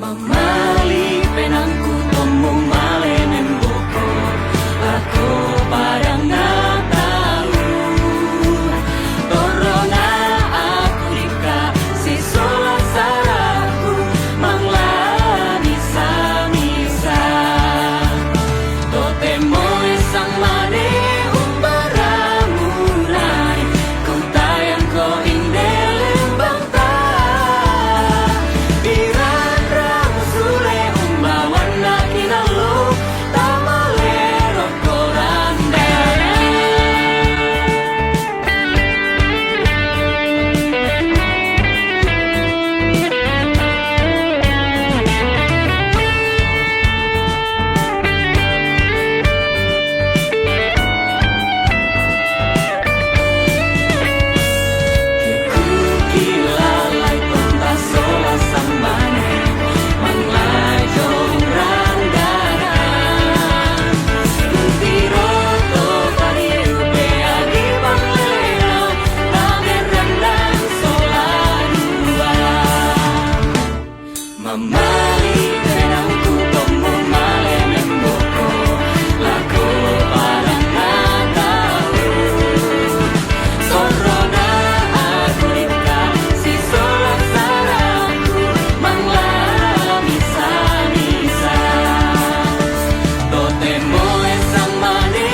Mamali penangku tomo male memboko aku padang na tahu torona aku dikasih sola saraku manglani samisa totemo sang mane umbaramu nai kau tayang ko indelem bangta biran ramu sule umbawan na kinalo tamalero koranda kilalay tonta sola samane manglay jong randana kuntiro to pariu peagi pangleo tamer rendang sola dua mamali penangku tomo male memboko lako parang na tahu sorona aku dikasih sola saraku manglami samisa totemo esang mane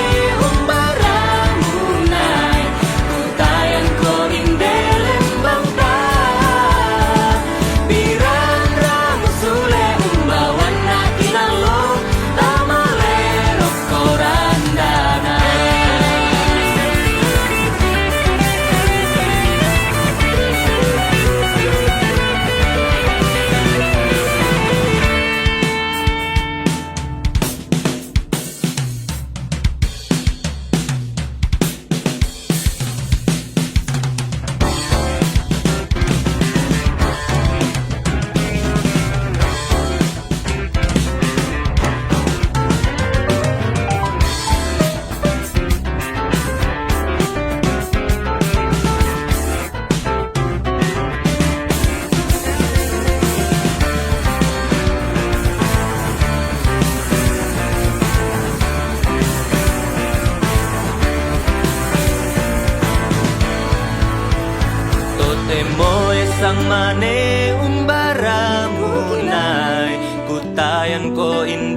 umbaramu nai ku tayang ko indelem bangta biran ramu sule umbawan na kinalo tamalero korandana totemo esang mane umbaramu nai ku tayang ko in